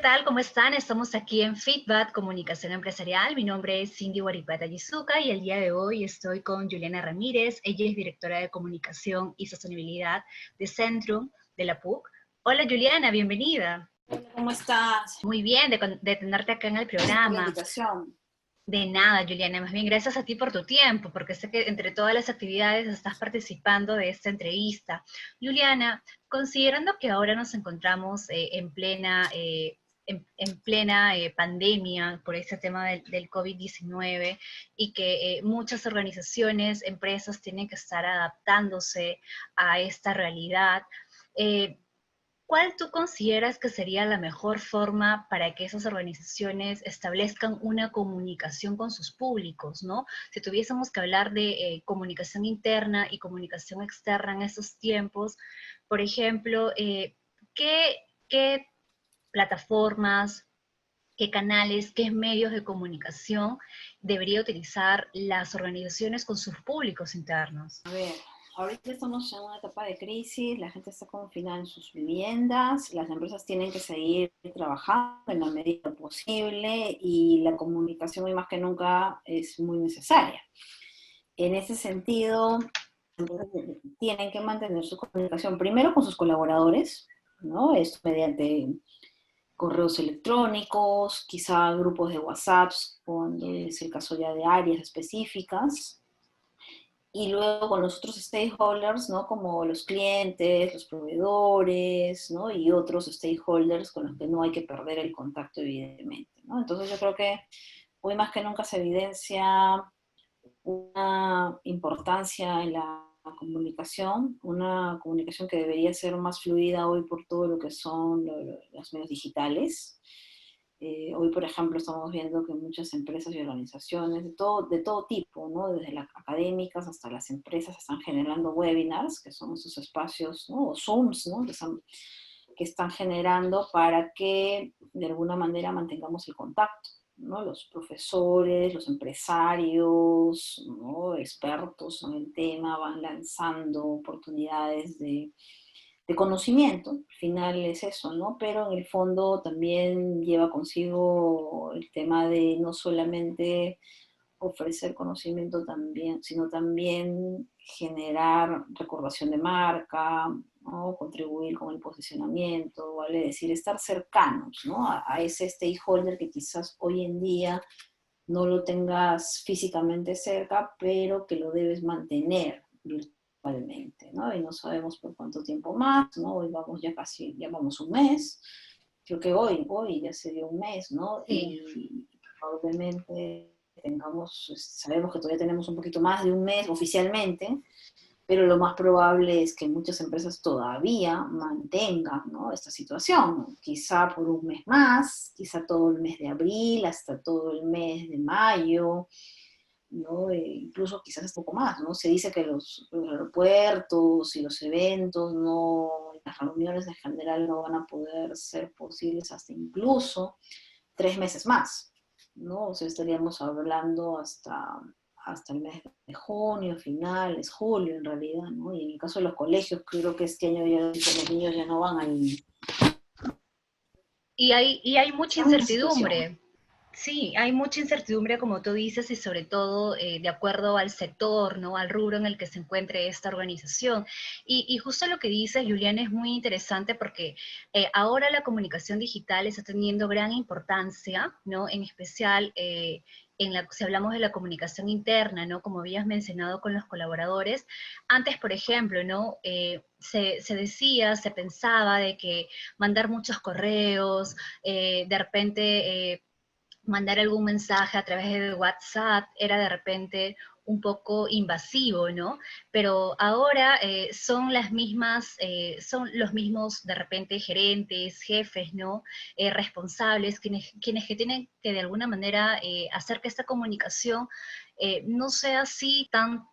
tal? ¿Cómo están? Estamos aquí en Feedback Comunicación Empresarial. Mi nombre es Cindy Waripata Yizuka y el día de hoy estoy con Juliana Ramírez. Ella es directora de Comunicación y Sostenibilidad de Centrum de la PUC. Hola Juliana, bienvenida. Hola, ¿cómo estás? Muy bien de tenerte acá en el Gracias por la programa. invitación. De nada, Juliana, más bien gracias a ti por tu tiempo, porque sé que entre todas las actividades estás participando de esta entrevista. Juliana, considerando que ahora nos encontramos en plena pandemia por este tema del COVID-19 y que muchas organizaciones, empresas tienen que estar adaptándose a esta realidad, eh, ¿cuál tú consideras que sería la mejor forma para que esas organizaciones establezcan una comunicación con sus públicos, ¿no? Si tuviésemos que hablar de comunicación interna y comunicación externa en estos tiempos, por ejemplo, ¿qué plataformas, qué canales, qué medios de comunicación debería utilizar las organizaciones con sus públicos internos? A ver, ahorita estamos en una etapa de crisis, la gente está confinada en sus viviendas, las empresas tienen que seguir trabajando en la medida posible y la comunicación hoy más que nunca es muy necesaria. En ese sentido, tienen que mantener su comunicación primero con sus colaboradores, ¿no? Esto mediante correos electrónicos, quizá grupos de WhatsApp, cuando es el caso ya de áreas específicas, y luego con los otros stakeholders, ¿no? Como los clientes, los proveedores, ¿no? Y otros stakeholders con los que no hay que perder el contacto, evidentemente, ¿no? Entonces yo creo que hoy más que nunca se evidencia una importancia en la comunicación, una comunicación que debería ser más fluida hoy por todo lo que son los medios digitales. Hoy, por ejemplo, estamos viendo que muchas empresas y organizaciones de todo tipo, ¿no? Desde las académicas hasta las empresas, están generando webinars, que son esos espacios, ¿no? O Zooms, ¿no? Que están generando para que de alguna manera mantengamos el contacto, ¿no? Los profesores, los empresarios, ¿no? Expertos en el tema van lanzando oportunidades de conocimiento, al final es eso, ¿no? Pero en el fondo también lleva consigo el tema de no solamente ofrecer conocimiento también, sino también generar recordación de marca, ¿no? Contribuir con el posicionamiento, vale decir, estar cercanos, ¿no? A ese stakeholder que quizás hoy en día no lo tengas físicamente cerca, pero que lo debes mantener virtualmente, ¿no? Y no sabemos por cuánto tiempo más, ¿no? Hoy vamos ya vamos un mes, creo que hoy ya sería un mes, ¿no? Sí. Y probablemente sabemos que todavía tenemos un poquito más de un mes oficialmente, pero lo más probable es que muchas empresas todavía mantengan, ¿no? Esta situación, quizá por un mes más, quizá todo el mes de abril, hasta todo el mes de mayo, ¿no? Incluso quizás un poco más, ¿no? Se dice que los aeropuertos y los eventos, no, las reuniones en general no van a poder ser posibles hasta incluso 3 meses más, ¿no? O sea, estaríamos hablando hasta el mes de junio, finales, julio en realidad, ¿no? Y en el caso de los colegios, creo que este año ya los niños ya no van a ir. Y hay mucha Estamos en esa situación. incertidumbre. Sí, hay mucha incertidumbre, como tú dices, y sobre todo de acuerdo al sector, ¿no? Al rubro en el que se encuentre esta organización. Y justo lo que dice Julián es muy interesante porque ahora la comunicación digital está teniendo gran importancia, ¿no? En especial si hablamos de la comunicación interna, ¿no? Como habías mencionado con los colaboradores. Antes, por ejemplo, ¿no? Se decía, se pensaba de que mandar muchos correos, de repente mandar algún mensaje a través de WhatsApp era de repente un poco invasivo, ¿no? Pero ahora son los mismos de repente gerentes, jefes, ¿no? Responsables, quienes que tienen que de alguna manera hacer que esta comunicación no sea así tan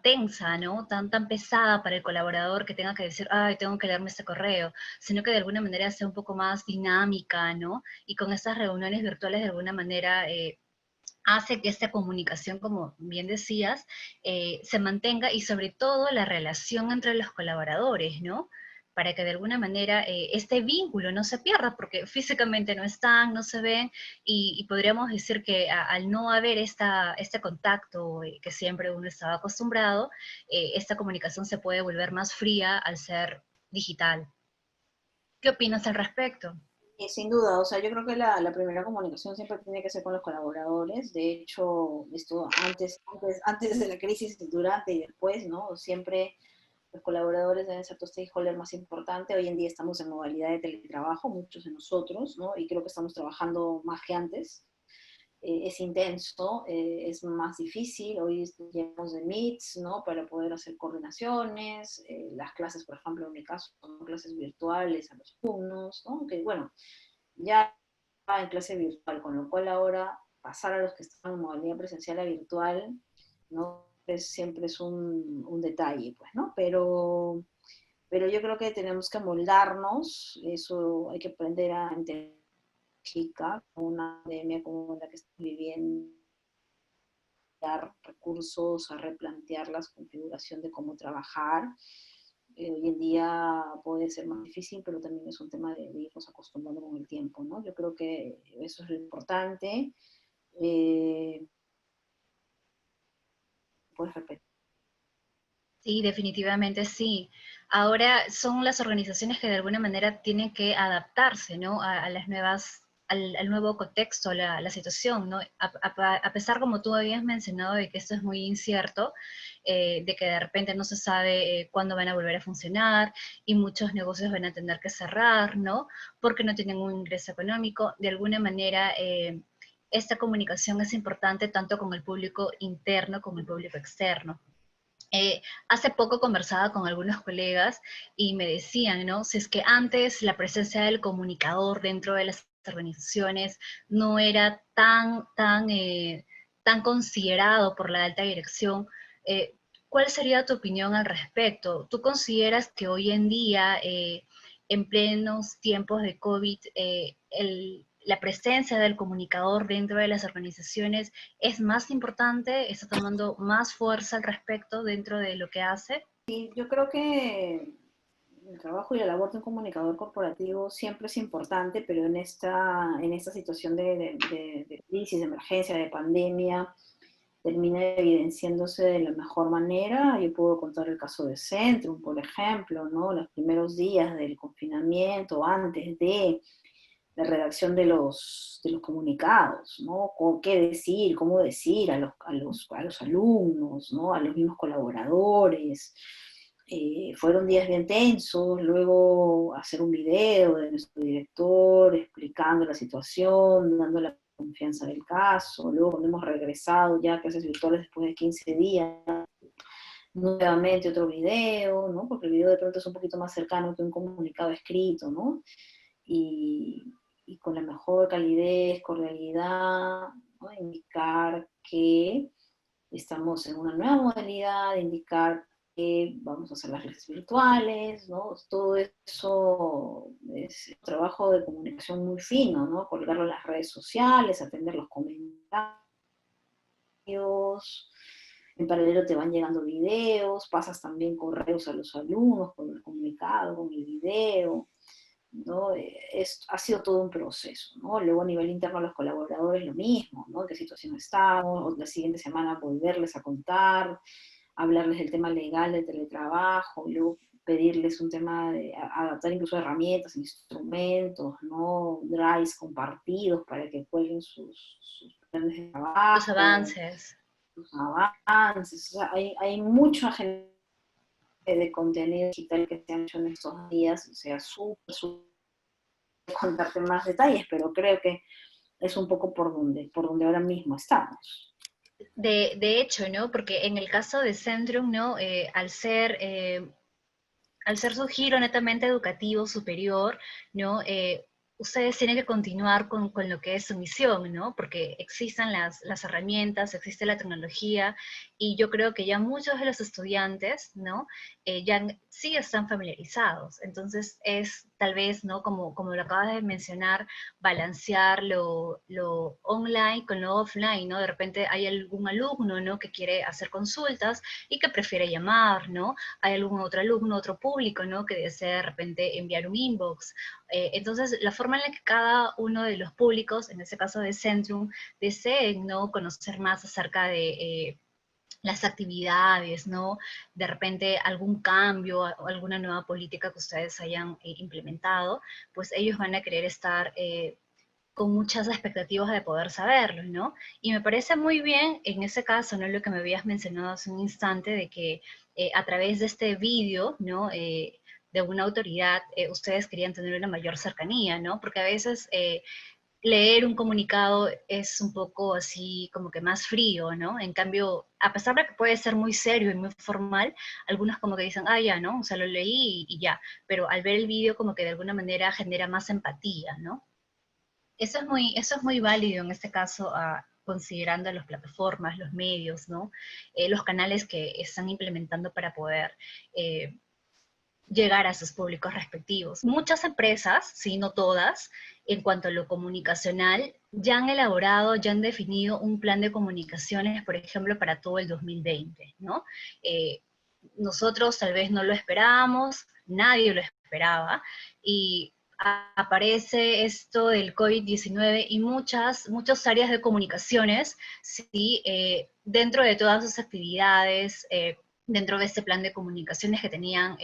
tensa, ¿no? Tan pesada para el colaborador que tenga que decir, ay, tengo que leerme este correo, sino que de alguna manera sea un poco más dinámica, ¿no? Y con estas reuniones virtuales de alguna manera hace que esta comunicación, como bien decías, se mantenga y sobre todo la relación entre los colaboradores, ¿no? para que de alguna manera este vínculo no se pierda, porque físicamente no están, no se ven, y podríamos decir que al no haber este contacto que siempre uno estaba acostumbrado, esta comunicación se puede volver más fría al ser digital. ¿Qué opinas al respecto? Y sin duda, o sea, yo creo que la primera comunicación siempre tiene que ser con los colaboradores. De hecho, esto antes de la crisis, durante y después, ¿no? Siempre los colaboradores deben ser tu stakeholder más importante. Hoy en día estamos en modalidad de teletrabajo, muchos de nosotros, ¿no? Y creo que estamos trabajando más que antes. Es intenso, es más difícil. Hoy llenamos de meets, ¿no? Para poder hacer coordinaciones. Las clases, por ejemplo, en mi caso, son clases virtuales a los alumnos, ¿no? Que bueno, ya en clase virtual, con lo cual ahora pasar a los que están en modalidad presencial a virtual, ¿no? Siempre es un detalle, pues, ¿no? Pero yo creo que tenemos que moldarnos, eso hay que aprender a entender una pandemia como la que estamos viviendo, recursos, a replantear la configuración de cómo trabajar. Hoy en día puede ser más difícil, pero también es un tema de irnos acostumbrando con el tiempo, ¿no? Yo creo que eso es lo importante. Eh, Puedes repetir. Sí, definitivamente sí. Ahora son las organizaciones que de alguna manera tienen que adaptarse, ¿no? A las nuevas, al nuevo contexto, la situación, ¿no? A pesar, como tú habías mencionado, de que esto es muy incierto, de que de repente no se sabe cuándo van a volver a funcionar y muchos negocios van a tener que cerrar, ¿no? Porque no tienen un ingreso económico. De alguna manera, esta comunicación es importante tanto con el público interno como el público externo. Hace poco conversaba con algunos colegas y me decían, ¿no? Si es que antes la presencia del comunicador dentro de las organizaciones no era tan considerado por la alta dirección, eh, ¿cuál sería tu opinión al respecto? ¿Tú consideras que hoy en día, en plenos tiempos de COVID, la presencia del comunicador dentro de las organizaciones es más importante, está tomando más fuerza al respecto dentro de lo que hace? Y yo creo que el trabajo y la labor de un comunicador corporativo siempre es importante, pero en esta situación de crisis, de emergencia, de pandemia, termina evidenciándose de la mejor manera. Yo puedo contar el caso de Centrum, por ejemplo, ¿no? Los primeros días del confinamiento, antes de la redacción de los comunicados, ¿no? ¿Qué decir, cómo decir a los alumnos, ¿no? A los mismos colaboradores. Fueron días bien tensos, luego hacer un video de nuestro director explicando la situación, dando la confianza del caso, luego cuando hemos regresado ya a clases virtuales después de 15 días, nuevamente otro video, ¿no? Porque el video de pronto es un poquito más cercano que un comunicado escrito, ¿no? Y, y con la mejor calidez, cordialidad, ¿no? Indicar que estamos en una nueva modalidad, indicar que vamos a hacer las clases virtuales, ¿no? Todo eso es un trabajo de comunicación muy fino, ¿no? Colgarlo en las redes sociales, atender los comentarios, en paralelo te van llegando videos, pasas también correos a los alumnos con el comunicado, con el video, ¿no? Ha sido todo un proceso, ¿no? Luego a nivel interno a los colaboradores lo mismo, ¿no? ¿En qué situación estamos? O la siguiente semana volverles a contar, hablarles del tema legal del teletrabajo, y luego pedirles un tema de adaptar incluso herramientas, instrumentos, ¿no? Drives compartidos para que cuelguen sus planes de Los trabajo, avances. sus avances. O sea, hay mucha gente de contenido digital que se han hecho en estos días, o sea, súper contarte más detalles, pero creo que es un poco por donde ahora mismo estamos. De hecho, ¿no? Porque en el caso de Centrum, ¿no? Al ser su giro netamente educativo superior, ¿no? Ustedes tienen que continuar con lo que es su misión, ¿no? Porque existen las herramientas, existe la tecnología, y yo creo que ya muchos de los estudiantes, ¿no? Ya sí están familiarizados. Entonces es tal vez, ¿no? Como lo acabas de mencionar, balancear lo online con lo offline, ¿no? De repente hay algún alumno, ¿no? Que quiere hacer consultas y que prefiere llamar, ¿no? Hay algún otro alumno, otro público, ¿no? Que desea de repente enviar un inbox. Entonces, la forma en la que cada uno de los públicos, en este caso de Centrum, deseen, ¿no? Conocer más acerca de las actividades, ¿no? De repente algún cambio o alguna nueva política que ustedes hayan implementado, pues ellos van a querer estar con muchas expectativas de poder saberlo, ¿no? Y me parece muy bien en ese caso, ¿no? Lo que me habías mencionado hace un instante de que a través de este vídeo, ¿no? De una autoridad, ustedes querían tener una mayor cercanía, ¿no? Porque a veces leer un comunicado es un poco así como que más frío, ¿no? En cambio, a pesar de que puede ser muy serio y muy formal, algunos como que dicen, ah, ya, ¿no? O sea, lo leí y ya, pero al ver el vídeo como que de alguna manera genera más empatía, ¿no? Eso es muy válido en este caso, considerando las plataformas, los medios, ¿no? Los canales que están implementando para poder llegar a sus públicos respectivos. Muchas empresas, sí, no todas, en cuanto a lo comunicacional, ya han elaborado, ya han definido un plan de comunicaciones, por ejemplo, para todo el 2020, ¿no? Eh, Nosotros tal vez no lo esperábamos, nadie lo esperaba, y aparece esto del COVID-19 y muchas áreas de comunicaciones, ¿sí? Dentro de todas sus actividades, dentro de este plan de comunicaciones que tenían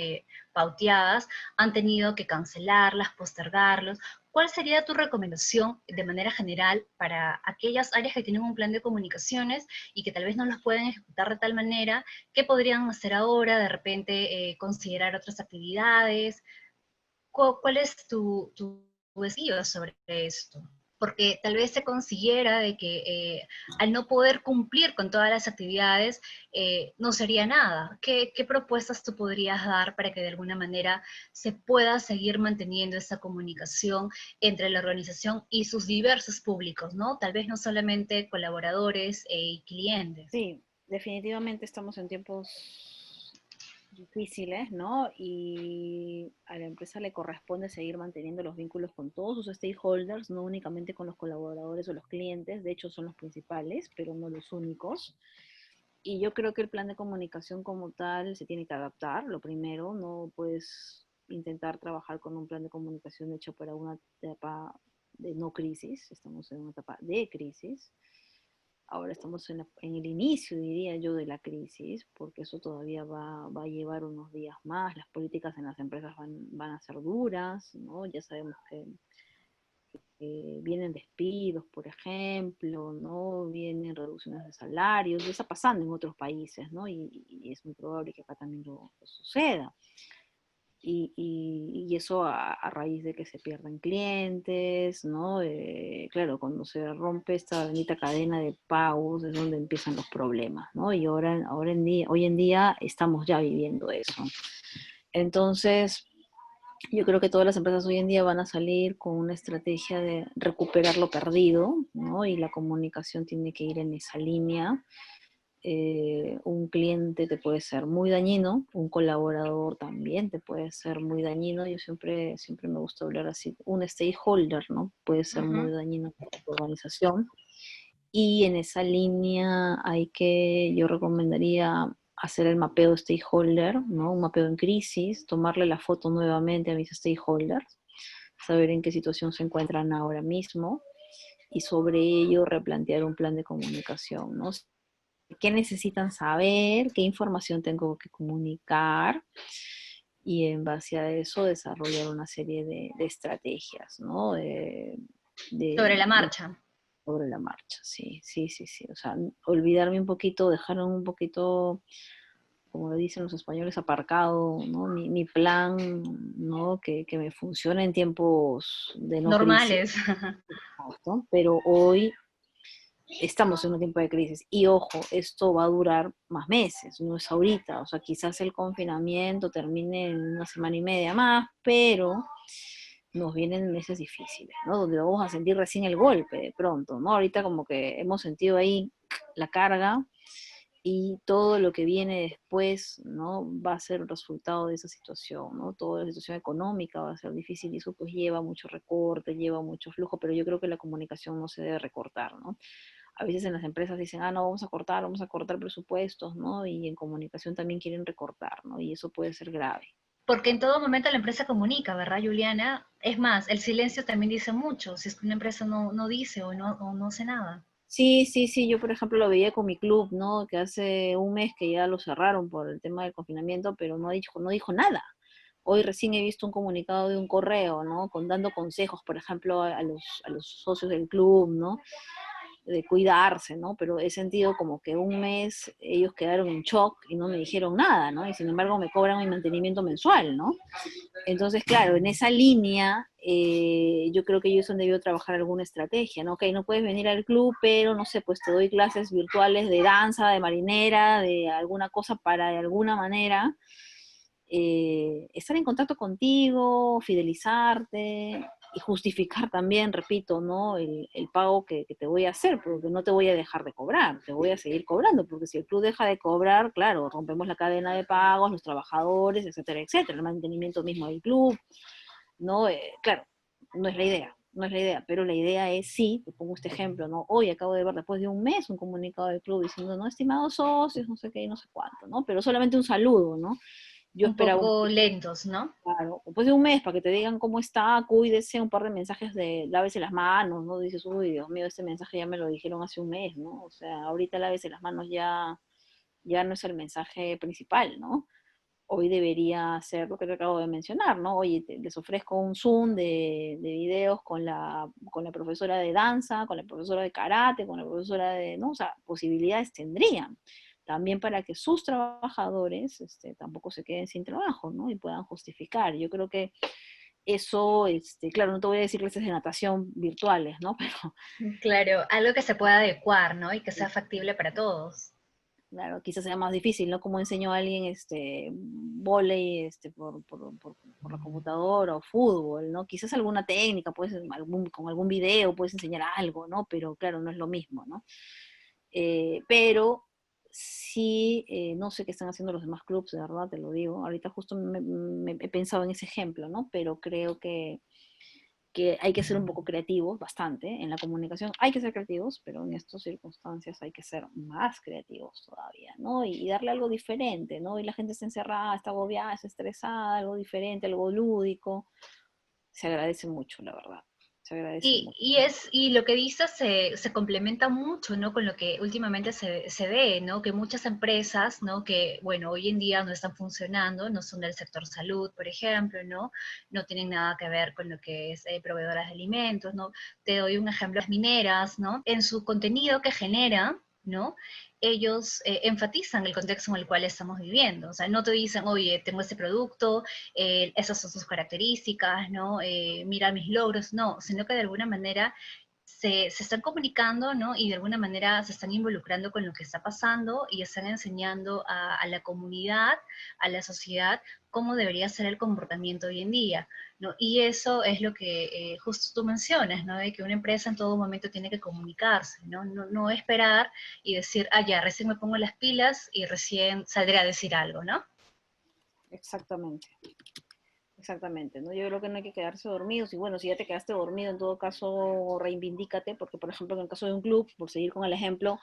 pauteadas, han tenido que cancelarlas, postergarlos. ¿Cuál sería tu recomendación de manera general para aquellas áreas que tienen un plan de comunicaciones y que tal vez no los pueden ejecutar de tal manera? ¿Qué podrían hacer ahora? De repente considerar otras actividades. ¿Cuál es tu deseo sobre esto? Porque tal vez se consiguiera de que al no poder cumplir con todas las actividades, no sería nada. ¿Qué propuestas tú podrías dar para que de alguna manera se pueda seguir manteniendo esa comunicación entre la organización y sus diversos públicos, ¿no? Tal vez no solamente colaboradores y clientes. Sí, definitivamente estamos en tiempos difíciles, ¿no? Y a la empresa le corresponde seguir manteniendo los vínculos con todos sus stakeholders, no únicamente con los colaboradores o los clientes, de hecho son los principales, pero no los únicos. Y yo creo que el plan de comunicación como tal se tiene que adaptar, lo primero, no puedes intentar trabajar con un plan de comunicación hecho para una etapa de no crisis, estamos en una etapa de crisis. Ahora estamos en el inicio, diría yo, de la crisis, porque eso todavía va a llevar unos días más. Las políticas en las empresas van a ser duras, ¿no? Ya sabemos que vienen despidos, por ejemplo, ¿no? Vienen reducciones de salarios, eso está pasando en otros países, ¿no? Y es muy probable que acá también lo suceda. Y eso a raíz de que se pierden clientes, ¿no? Claro, cuando se rompe esta bendita cadena de pagos es donde empiezan los problemas, ¿no? Y hoy en día estamos ya viviendo eso. Entonces, yo creo que todas las empresas hoy en día van a salir con una estrategia de recuperar lo perdido, ¿no? Y la comunicación tiene que ir en esa línea. Un cliente te puede ser muy dañino, un colaborador también te puede ser muy dañino. Yo siempre me gusta hablar así, un stakeholder, ¿no? Puede ser muy dañino para tu organización. Y en esa línea yo recomendaría hacer el mapeo stakeholder, ¿no? Un mapeo en crisis, tomarle la foto nuevamente a mis stakeholders, saber en qué situación se encuentran ahora mismo y sobre ello replantear un plan de comunicación, ¿no? ¿Qué necesitan saber? ¿Qué información tengo que comunicar? Y en base a eso desarrollar una serie de estrategias, ¿no? Sobre la De marcha. sobre la marcha, sí, sí, sí, sí. O sea, olvidarme un poquito, dejar un poquito, como lo dicen los españoles, aparcado, ¿no? Mi plan, ¿no? Que me funcione en tiempos de no crisis, Normales. ¿no? Pero hoy estamos en un tiempo de crisis. Y ojo, esto va a durar más meses, no es ahorita. O sea, quizás el confinamiento termine en una semana y media más, pero nos vienen meses difíciles, ¿no? Donde vamos a sentir recién el golpe de pronto, ¿no? Ahorita como que hemos sentido ahí la carga y todo lo que viene después, ¿no? Va a ser el resultado de esa situación, ¿no? Toda la situación económica va a ser difícil y eso pues lleva mucho recorte, lleva mucho flujo, pero yo creo que la comunicación no se debe recortar, ¿no? A veces en las empresas dicen, no, vamos a cortar presupuestos, ¿no? Y en comunicación también quieren recortar, ¿no? Y eso puede ser grave. Porque en todo momento la empresa comunica, ¿verdad, Juliana? Es más, el silencio también dice mucho, si es que una empresa no dice o no hace nada. Sí, sí, sí, yo por ejemplo lo veía con mi club, ¿no? Que hace un mes que ya lo cerraron por el tema del confinamiento, pero no dijo nada. Hoy recién he visto un comunicado de un correo, ¿no? Con dando consejos, por ejemplo, a los socios del club, ¿no? De cuidarse, ¿no? Pero he sentido como que un mes ellos quedaron en shock y no me dijeron nada, ¿no? Y sin embargo me cobran mi mantenimiento mensual, ¿no? Entonces, claro, en esa línea yo creo que ellos han debido trabajar alguna estrategia, ¿no? Ok, no puedes venir al club, pero no sé, pues te doy clases virtuales de danza, de marinera, de alguna cosa para de alguna manera estar en contacto contigo, fidelizarte y justificar también, repito, ¿no? El pago que te voy a hacer, porque no te voy a dejar de cobrar, te voy a seguir cobrando, porque si el club deja de cobrar, claro, rompemos la cadena de pagos, los trabajadores, etcétera, etcétera, el mantenimiento mismo del club, ¿no? Claro, no es la idea. No es la idea, pero la idea es sí, te pongo este ejemplo, ¿no? Hoy acabo de ver después de un mes un comunicado del club diciendo, no, estimados socios, no sé qué, no sé cuánto, ¿no? Pero solamente un saludo, ¿no? Yo Un esperaba poco lentos, ¿no? claro, después de un mes para que te digan cómo está, cuídese, un par de mensajes de lávese las manos, ¿no? Dices, uy, Dios mío, este mensaje ya me lo dijeron hace un mes, ¿no? O sea, ahorita lávese las manos ya no es el mensaje principal, ¿no? Hoy debería ser lo que te acabo de mencionar, ¿no? Oye, les ofrezco un Zoom de videos con la profesora de danza, con la profesora de karate, con la profesora de, ¿no? O sea, posibilidades tendrían también para que sus trabajadores tampoco se queden sin trabajo, ¿no? Y puedan justificar. Yo creo que eso, claro, no te voy a decir clases de natación virtuales, ¿no? Pero Claro, algo que se pueda adecuar, ¿no? Y que sea factible para todos. claro, quizás sea más difícil, ¿no? Como enseñó a alguien vóley por la computadora o fútbol, ¿no? Quizás alguna técnica, puedes, con algún video puedes enseñar algo, ¿no? Pero claro, no es lo mismo, ¿no? Pero sí, no sé qué están haciendo los demás clubes, de verdad, te lo digo. Ahorita justo me he pensado en ese ejemplo, ¿no? Pero creo que hay que ser un poco creativos, bastante, en la comunicación hay que ser creativos, pero en estas circunstancias hay que ser más creativos todavía, ¿no? Y darle algo diferente, ¿no? Y la gente está encerrada, está agobiada, está estresada, algo diferente, algo lúdico. Se agradece mucho, la verdad. Se agradece mucho. Y lo que dices se complementa mucho, ¿no? Con lo que últimamente se ve, ¿no? Que muchas empresas, ¿no? Que, bueno, hoy en día no están funcionando, no son del sector salud, por ejemplo, ¿no? No tienen nada que ver con lo que es proveedoras de alimentos, ¿no? Te doy un ejemplo, las mineras, ¿no? En su contenido que generan, ¿no? Ellos enfatizan el contexto en el cual estamos viviendo. O sea, no te dicen, oye, tengo este producto, esas son sus características, ¿no? Mira mis logros, no, sino que de alguna manera se están comunicando, ¿no? Y de alguna manera se están involucrando con lo que está pasando y están enseñando a la comunidad, a la sociedad, cómo debería ser el comportamiento hoy en día, ¿no? Y eso es lo que justo tú mencionas, ¿no? De que una empresa en todo momento tiene que comunicarse, ¿no? No esperar y decir, ya, recién me pongo las pilas y recién saldré a decir algo, ¿no? Exactamente. Exactamente, ¿no? Yo creo que no hay que quedarse dormidos y bueno, si ya te quedaste dormido, en todo caso, reivindícate, porque por ejemplo, en el caso de un club, por seguir con el ejemplo,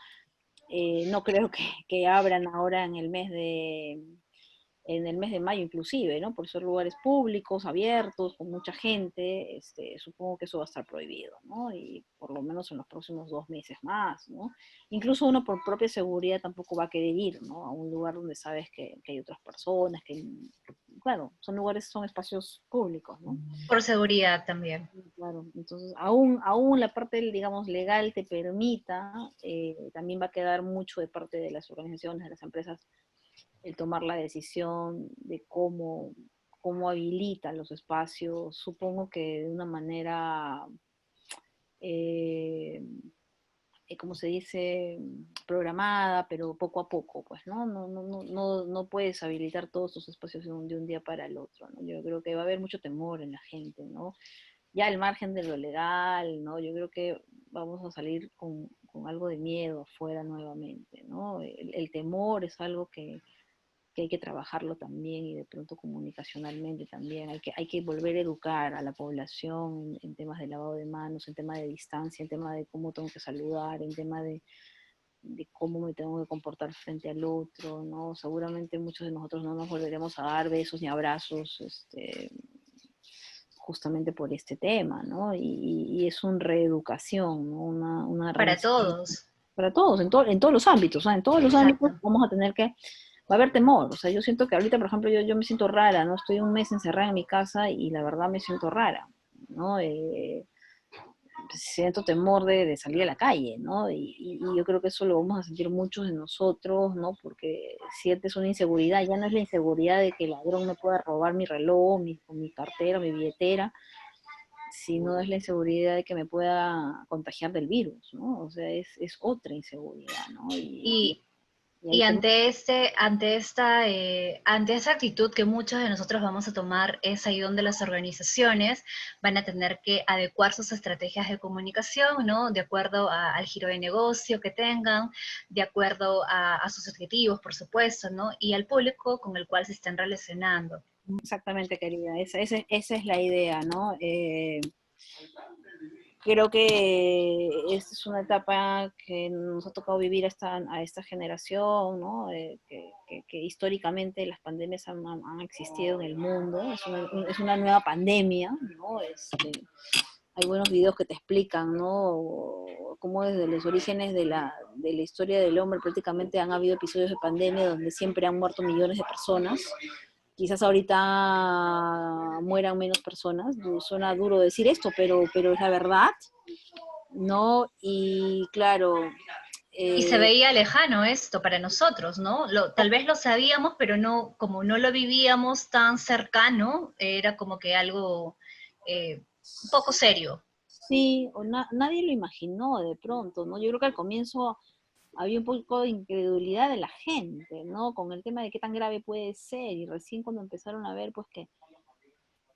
no creo que abran ahora en el mes de mayo inclusive, ¿no? Por ser lugares públicos, abiertos, con mucha gente, supongo que eso va a estar prohibido, ¿no? Y por lo menos en los próximos 2 meses más, ¿no? Incluso uno por propia seguridad tampoco va a querer ir, ¿no? A un lugar donde sabes que hay otras personas, claro, son lugares, son espacios públicos, ¿no? Por seguridad también. Claro, entonces aún la parte, digamos, legal te permita, también va a quedar mucho de parte de las organizaciones, de las empresas, el tomar la decisión de cómo habilitan los espacios, supongo que de una manera, eh, como se dice, programada, pero poco a poco, pues, ¿no? No puedes habilitar todos tus espacios de un día para el otro, ¿no? Yo creo que va a haber mucho temor en la gente, ¿no? Ya al margen de lo legal, ¿no? Yo creo que vamos a salir con con algo de miedo afuera nuevamente, ¿no? El temor es algo que hay que trabajarlo también y de pronto comunicacionalmente también. Hay que volver a educar a la población en temas de lavado de manos, en temas de distancia, en temas de cómo tengo que saludar, en temas de cómo me tengo que comportar frente al otro, ¿no? Seguramente muchos de nosotros no nos volveremos a dar besos ni abrazos, justamente por este tema, ¿no? Y es una reeducación, ¿no? Una Para reenseñanza todos. para todos, en todos los ámbitos, ¿no? En todos los ámbitos Exacto. vamos a tener que, va a haber temor, o sea, yo siento que ahorita, por ejemplo, yo me siento rara, ¿no? Estoy un mes encerrada en mi casa y la verdad me siento rara, ¿no? Siento temor de salir a la calle, ¿no? Y yo creo que eso lo vamos a sentir muchos de nosotros, ¿no? Porque sientes una inseguridad, ya no es la inseguridad de que el ladrón me pueda robar mi reloj, mi cartera, mi billetera, sino es la inseguridad de que me pueda contagiar del virus, ¿no? O sea, es otra inseguridad, ¿no? Y, Y y ahí tenemos, ante esta actitud que muchos de nosotros vamos a tomar, es ahí donde las organizaciones van a tener que adecuar sus estrategias de comunicación, ¿no? De acuerdo al giro de negocio que tengan, de acuerdo a sus objetivos, por supuesto, ¿no? Y al público con el cual se estén relacionando. exactamente, querida, esa es la idea, ¿no? Creo que esta es una etapa que nos ha tocado vivir a esta generación, ¿no? Que históricamente las pandemias han existido en el mundo, es una nueva pandemia, ¿no? Hay buenos videos que te explican, ¿no? Cómo desde los orígenes de la historia del hombre prácticamente han habido episodios de pandemia donde siempre han muerto millones de personas. Quizás ahorita mueran menos personas, suena duro decir esto, pero es la verdad, ¿no? Y claro, Y se eh, veía lejano esto para nosotros, ¿no? Tal vez lo sabíamos, pero no, como no lo vivíamos tan cercano, era como que algo un poco serio. sí, nadie lo imaginó de pronto, ¿no? Yo creo que al comienzo había un poco de incredulidad de la gente, ¿no? Con el tema de qué tan grave puede ser, y recién cuando empezaron a ver, pues que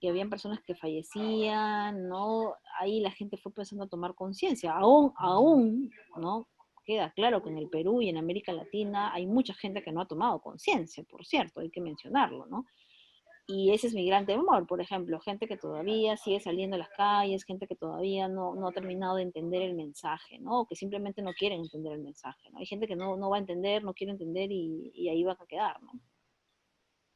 habían personas que fallecían, ¿no? Ahí la gente fue empezando a tomar conciencia. Aún, ¿no? Queda claro que en el Perú y en América Latina hay mucha gente que no ha tomado conciencia, por cierto, hay que mencionarlo, ¿no? Y ese es mi gran temor, por ejemplo, gente que todavía sigue saliendo a las calles, gente que todavía no ha terminado de entender el mensaje, ¿no? O que simplemente no quieren entender el mensaje, ¿no? Hay gente que no va a entender, no quiere entender y ahí va a quedar, ¿no?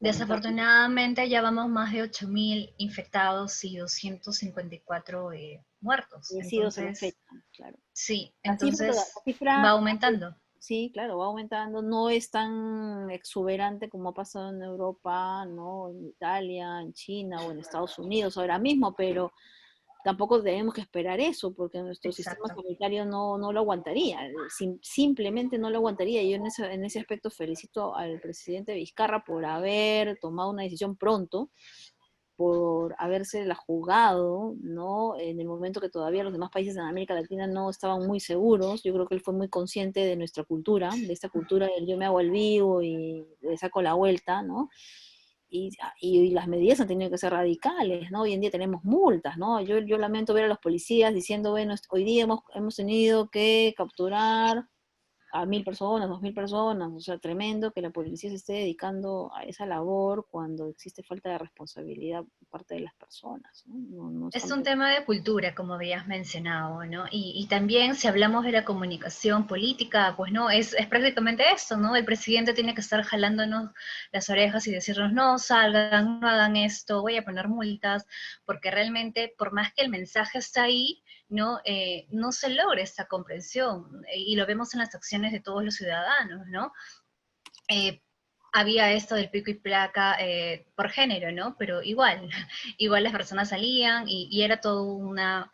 Lamentablemente. Desafortunadamente ya vamos más de 8.000 infectados y 254 muertos. Fallecidos a la Entonces, fecha, claro. sí, La entonces va cifra, aumentando. sí, claro, va aumentando, no es tan exuberante como ha pasado en Europa, ¿no? En Italia, en China o en Estados Unidos ahora mismo, pero tampoco debemos que esperar eso, porque nuestro sistema Exacto. sanitario no lo aguantaría, simplemente no lo aguantaría. Yo en ese aspecto felicito al presidente Vizcarra por haber tomado una decisión pronto, por haberse la jugado, ¿no? En el momento que todavía los demás países en América Latina no estaban muy seguros. Yo creo que él fue muy consciente de nuestra cultura, de esta cultura del yo me hago el vivo y le saco la vuelta, ¿no? Y las medidas han tenido que ser radicales, ¿no? Hoy en día tenemos multas, ¿no? Yo lamento ver a los policías diciendo, bueno, hoy día hemos tenido que capturar a 1.000 personas, 2.000 personas, o sea, tremendo que la policía se esté dedicando a esa labor cuando existe falta de responsabilidad por parte de las personas, ¿no? No Es están un tema de cultura, como habías mencionado, ¿no? Y también si hablamos de la comunicación política, pues no, es prácticamente esto, ¿no? El presidente tiene que estar jalándonos las orejas y decirnos, no salgan, no hagan esto, voy a poner multas, porque realmente, por más que el mensaje está ahí, ¿no? No se logra esta comprensión, y lo vemos en las acciones de todos los ciudadanos, ¿no? Eh, había esto del pico y placa por género, ¿no? Pero igual, igual las personas salían y era todo una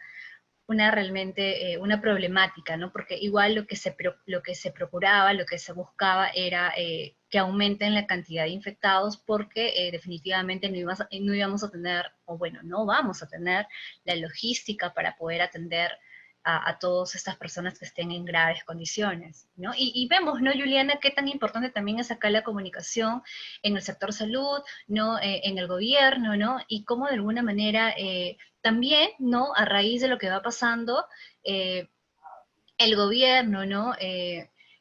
realmente una problemática, ¿no? Porque igual lo que se procuraba, lo que se buscaba era que aumenten la cantidad de infectados porque definitivamente no íbamos a tener, o bueno, no vamos a tener la logística para poder atender a todas estas personas que estén en graves condiciones, ¿no? Y vemos, ¿no, Juliana, qué tan importante también es acá la comunicación en el sector salud, ¿no? En el gobierno, ¿no? Y cómo de alguna manera también, ¿no? A raíz de lo que va pasando, eh, el gobierno, ¿no?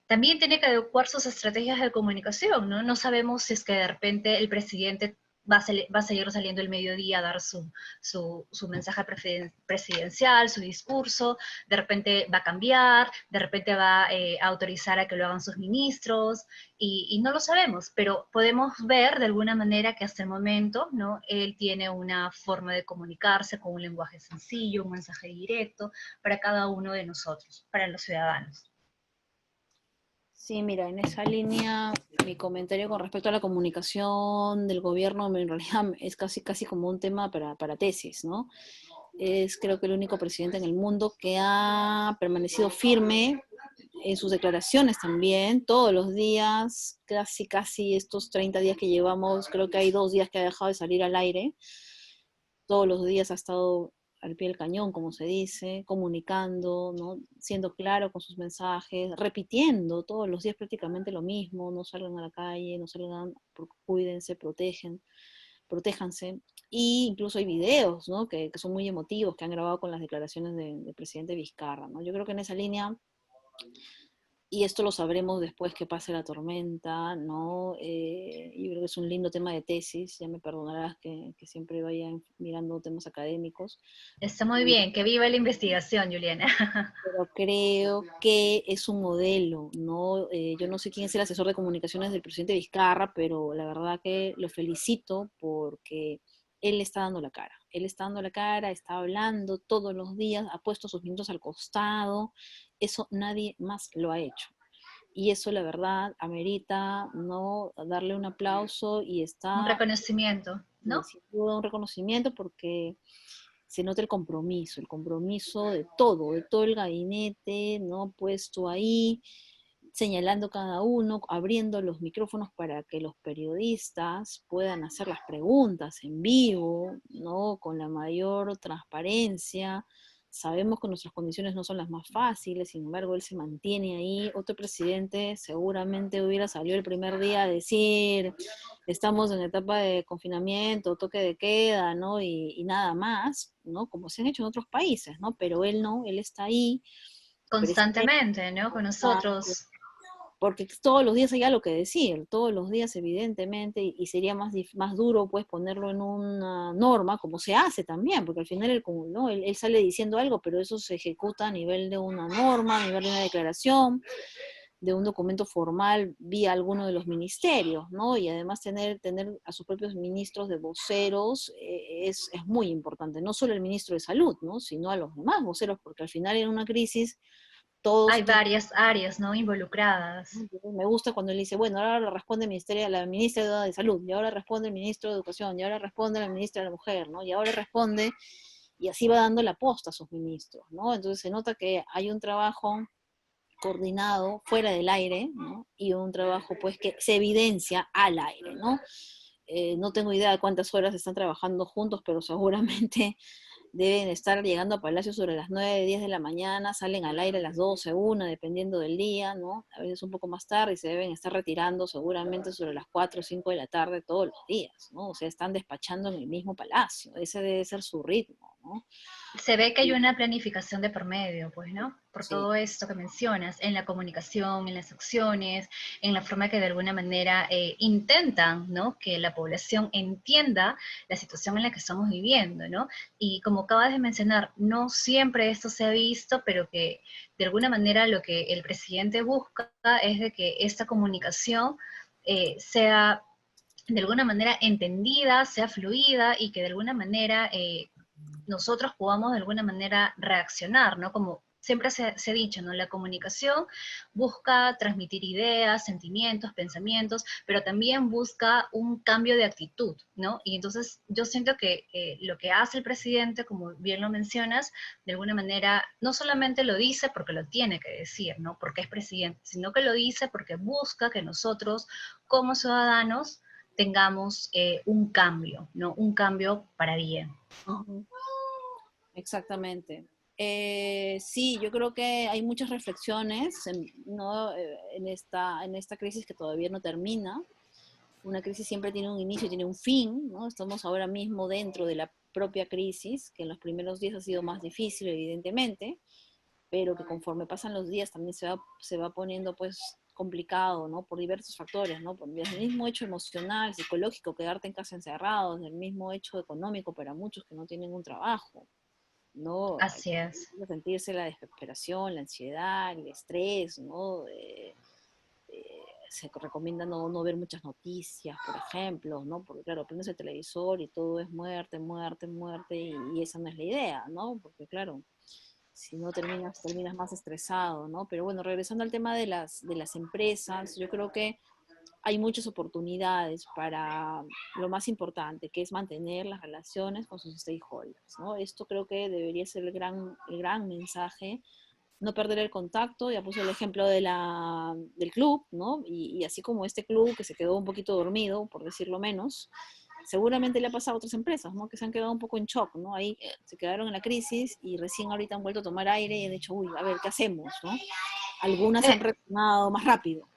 También tiene que adecuar sus estrategias de comunicación, ¿no? No sabemos si es que de repente el presidente va a seguir saliendo el mediodía a dar su mensaje presidencial, su discurso, de repente va a cambiar, de repente va a autorizar a que lo hagan sus ministros, y no lo sabemos, pero podemos ver de alguna manera que hasta el momento, ¿no? Él tiene una forma de comunicarse con un lenguaje sencillo, un mensaje directo para cada uno de nosotros, para los ciudadanos. Sí, mira, en esa línea, mi comentario con respecto a la comunicación del gobierno, en realidad es casi como un tema para tesis, ¿no? Es creo que el único presidente en el mundo que ha permanecido firme en sus declaraciones también, todos los días, casi estos 30 días que llevamos, creo que hay 2 días que ha dejado de salir al aire, todos los días ha estado al pie del cañón, como se dice, comunicando, ¿no? Siendo claro con sus mensajes, repitiendo todos los días prácticamente lo mismo, no salgan a la calle, no salgan, cuídense, protéjanse. Y incluso hay videos, ¿no? Que son muy emotivos, que han grabado con las declaraciones del presidente Vizcarra, ¿no? Yo creo que en esa línea, y esto lo sabremos después que pase la tormenta, ¿no? Yo creo que es un lindo tema de tesis, ya me perdonarás que siempre vaya mirando temas académicos, Está muy bien, que viva la investigación, Juliana. pero creo que es un modelo, ¿no? Yo no sé quién es el asesor de comunicaciones del presidente Vizcarra, pero la verdad que lo felicito porque él está dando la cara. Él está dando la cara, está hablando todos los días, ha puesto sus minutos al costado. Eso nadie más lo ha hecho. Y eso, la verdad, amerita, ¿no? Darle un aplauso y Un está, reconocimiento, y ¿no? sin duda, un reconocimiento porque se nota el compromiso de todo el gabinete, ¿no? Puesto ahí, señalando cada uno, abriendo los micrófonos para que los periodistas puedan hacer las preguntas en vivo, ¿no? Con la mayor transparencia. Sabemos que nuestras condiciones no son las más fáciles, sin embargo, él se mantiene ahí. Otro presidente seguramente hubiera salido el primer día a decir, estamos en etapa de confinamiento, toque de queda, ¿no? Y nada más, ¿no? Como se han hecho en otros países, ¿no? Pero él no, él está ahí presente, Constantemente, ¿no? Con nosotros. porque todos los días hay algo que decir, todos los días evidentemente, y sería más duro pues ponerlo en una norma, como se hace también, porque al final ¿no? Él sale diciendo algo, pero eso se ejecuta a nivel de una norma, a nivel de una declaración, de un documento formal vía alguno de los ministerios, ¿no? Y además tener a sus propios ministros de voceros es muy importante, no solo el ministro de Salud, ¿no? Sino a los demás voceros, porque al final en una crisis todos Hay tienen. varias áreas, ¿no? Involucradas. Me gusta cuando él dice, bueno, ahora le responde el ministerio, la ministra de Salud, y ahora responde el ministro de Educación, y ahora responde la ministra de la Mujer, ¿no? Y ahora responde, y así va dando la posta a sus ministros, ¿no? Entonces se nota que hay un trabajo coordinado fuera del aire, ¿no? Y un trabajo pues que se evidencia al aire, ¿no? No tengo idea de cuántas horas están trabajando juntos, pero seguramente deben estar llegando a Palacio sobre las 9, 10 de la mañana, salen al aire a las 12, 1, dependiendo del día, ¿no? A veces un poco más tarde y se deben estar retirando seguramente sobre las 4 o 5 de la tarde todos los días, ¿no? O sea, están despachando en el mismo palacio, ese debe ser su ritmo, ¿no? Se ve que hay una planificación de por medio, pues, ¿no? Por Sí. todo esto que mencionas, en la comunicación, en las acciones, en la forma que de alguna manera intentan, ¿no? Que la población entienda la situación en la que estamos viviendo, ¿no? Y como acabas de mencionar, no siempre esto se ha visto, pero que de alguna manera lo que el presidente busca es de que esta comunicación sea de alguna manera entendida, sea fluida y que de alguna manera nosotros podamos de alguna manera reaccionar, ¿no? Como siempre se ha dicho, ¿no? La comunicación busca transmitir ideas, sentimientos, pensamientos, pero también busca un cambio de actitud, ¿no? Y entonces yo siento que lo que hace el presidente, como bien lo mencionas, de alguna manera no solamente lo dice porque lo tiene que decir, ¿no? Porque es presidente, sino que lo dice porque busca que nosotros como ciudadanos tengamos un cambio, ¿no? Un cambio para bien. Uh-huh. Exactamente. Sí, yo creo que hay muchas reflexiones ¿no? En esta crisis que todavía no termina. Una crisis siempre tiene un inicio y tiene un fin, ¿no? Estamos ahora mismo dentro de la propia crisis, que en los primeros días ha sido más difícil, evidentemente, pero que conforme pasan los días también se va poniendo pues complicado, ¿no? Por diversos factores, ¿no? Desde el mismo hecho emocional, psicológico, quedarte en casa encerrado, desde el mismo hecho económico para muchos que no tienen un trabajo, ¿no? Así es. Sentirse la desesperación, la ansiedad, el estrés, ¿no? Se recomienda no ver muchas noticias, por ejemplo, ¿no? Porque claro, prendes el televisor y todo es muerte, muerte, muerte, y esa no es la idea, ¿no? Porque claro, si no terminas más estresado, ¿no? Pero bueno, regresando al tema de las empresas, yo creo que hay muchas oportunidades para lo más importante, que es mantener las relaciones con sus stakeholders, ¿no? Esto creo que debería ser el gran mensaje, no perder el contacto. Ya puse el ejemplo del club, ¿no? Y así como este club que se quedó un poquito dormido, por decirlo menos, seguramente le ha pasado a otras empresas, ¿no? Que se han quedado un poco en shock, ¿no? Ahí se quedaron en la crisis y recién ahorita han vuelto a tomar aire y han dicho, uy, a ver, ¿qué hacemos, no? Algunas han reaccionado más rápido.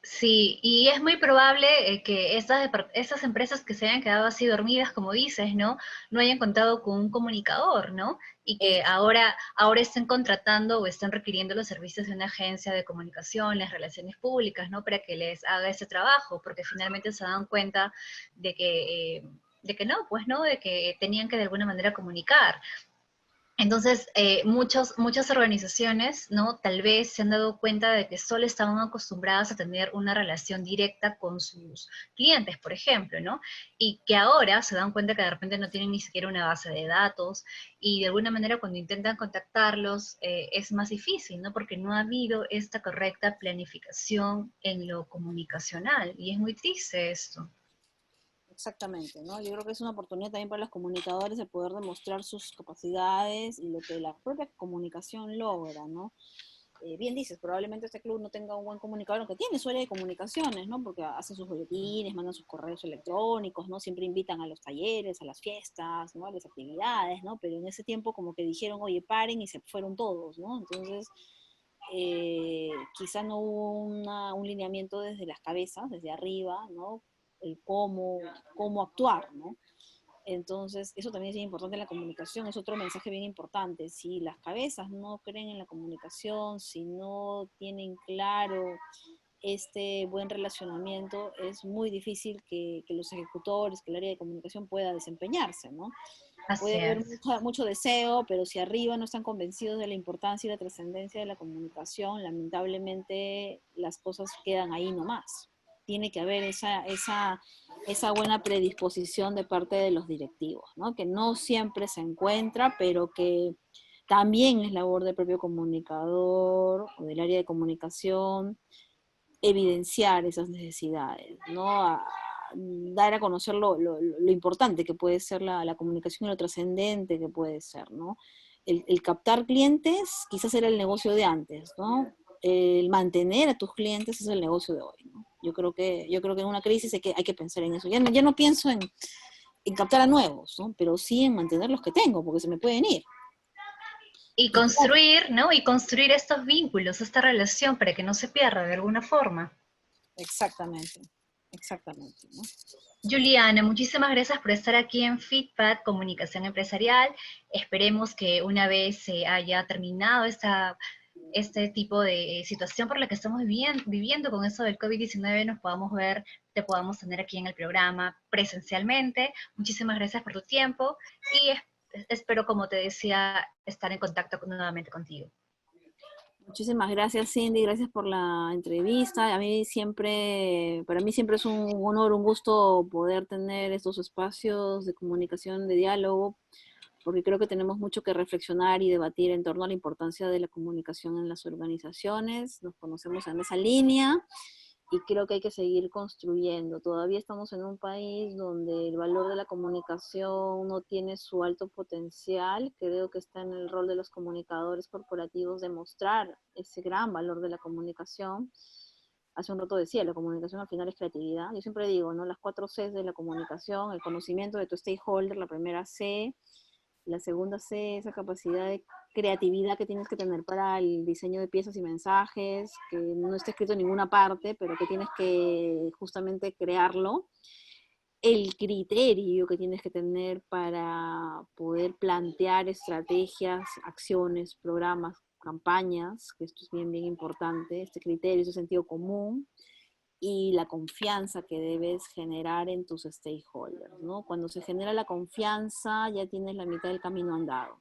Sí, y es muy probable que estas empresas que se hayan quedado así dormidas, como dices, ¿no? No hayan contado con un comunicador, ¿no? Y que ahora estén contratando o estén requiriendo los servicios de una agencia de comunicación, las relaciones públicas, ¿no? Para que les haga ese trabajo, porque finalmente se dan cuenta de que no, pues no, de que tenían que de alguna manera comunicar. Entonces, muchas organizaciones, ¿no? Tal vez se han dado cuenta de que solo estaban acostumbradas a tener una relación directa con sus clientes, por ejemplo, ¿no? Y que ahora se dan cuenta que de repente no tienen ni siquiera una base de datos y de alguna manera cuando intentan contactarlos es más difícil, ¿no? Porque no ha habido esta correcta planificación en lo comunicacional y es muy triste esto. Exactamente, ¿no? Yo creo que es una oportunidad también para los comunicadores de poder demostrar sus capacidades y lo que la propia comunicación logra, ¿no? Bien dices, probablemente este club no tenga un buen comunicador, aunque tiene su área de comunicaciones, ¿no? Porque hacen sus boletines, mandan sus correos electrónicos, ¿no? Siempre invitan a los talleres, a las fiestas, ¿no? A las actividades, ¿no? Pero en ese tiempo como que dijeron, oye, paren y se fueron todos, ¿no? Entonces, quizá no hubo un lineamiento desde las cabezas, desde arriba, ¿no? El cómo actuar, ¿no? Entonces, eso también es bien importante en la comunicación, es otro mensaje bien importante. Si las cabezas no creen en la comunicación, si no tienen claro este buen relacionamiento, es muy difícil que los ejecutores, que el área de comunicación pueda desempeñarse, ¿no? Así Puede haber es. mucho deseo, pero si arriba no están convencidos de la importancia y la trascendencia de la comunicación, lamentablemente las cosas quedan ahí nomás. Tiene que haber esa buena predisposición de parte de los directivos, ¿no? Que no siempre se encuentra, pero que también es labor del propio comunicador o del área de comunicación evidenciar esas necesidades, ¿no? Dar a conocer lo importante que puede ser la comunicación y lo trascendente que puede ser, ¿no? El captar clientes quizás era el negocio de antes, ¿no? El mantener a tus clientes es el negocio de hoy, ¿no? Yo creo que en una crisis hay que pensar en eso. Ya no pienso en captar a nuevos, ¿no? Pero sí en mantener los que tengo, porque se me pueden ir. Y Y claro, construir, ¿no? Y construir estos vínculos, esta relación para que no se pierda de alguna forma. exactamente, exactamente, ¿no? Juliana, muchísimas gracias por estar aquí en Feedback Comunicación Empresarial. Esperemos que una vez se haya terminado este tipo de situación por la que estamos viviendo con eso del COVID-19, nos podamos ver, te podamos tener aquí en el programa presencialmente. Muchísimas gracias por tu tiempo y espero, como te decía, estar en contacto nuevamente contigo. Muchísimas gracias, Cindy, gracias por la entrevista. Para mí siempre es un honor, un gusto poder tener estos espacios de comunicación, de diálogo, porque creo que tenemos mucho que reflexionar y debatir en torno a la importancia de la comunicación en las organizaciones. Nos conocemos en esa línea y creo que hay que seguir construyendo. Todavía estamos en un país donde el valor de la comunicación no tiene su alto potencial. Creo que está en el rol de los comunicadores corporativos demostrar ese gran valor de la comunicación. Hace un rato decía, la comunicación al final es creatividad. Yo siempre digo, ¿no? Las 4 Cs de la comunicación: el conocimiento de tu stakeholder, la primera C, la segunda C, esa capacidad de creatividad que tienes que tener para el diseño de piezas y mensajes, que no está escrito en ninguna parte, pero que tienes que justamente crearlo. El criterio que tienes que tener para poder plantear estrategias, acciones, programas, campañas, que esto es bien, bien importante, este criterio, ese sentido común, y la confianza que debes generar en tus stakeholders, ¿no? Cuando se genera la confianza, ya tienes la mitad del camino andado.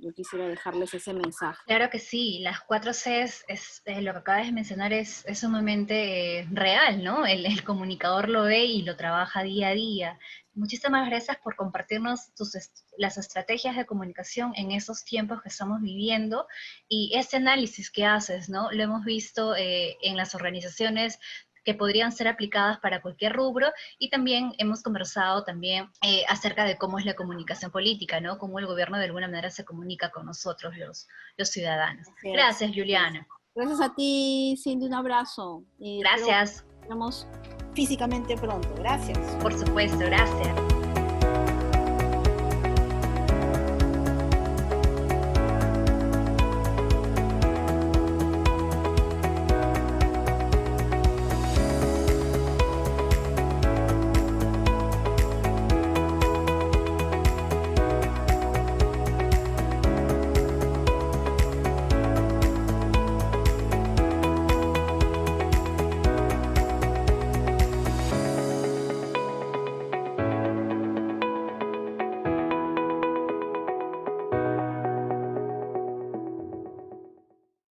Yo quisiera dejarles ese mensaje. Claro que sí, las 4 Cs, lo que acabas de mencionar es sumamente real, ¿no? El comunicador lo ve y lo trabaja día a día. Muchísimas gracias por compartirnos las estrategias de comunicación en esos tiempos que estamos viviendo y ese análisis que haces, ¿no? Lo hemos visto en las organizaciones que podrían ser aplicadas para cualquier rubro y también hemos conversado también acerca de cómo es la comunicación política, ¿no? Cómo el gobierno de alguna manera se comunica con nosotros los ciudadanos. Así es, Gracias, así es. Juliana. Gracias a ti, Cindy, un abrazo. Y espero Gracias. que nos veamos físicamente pronto. Gracias. Por supuesto, gracias.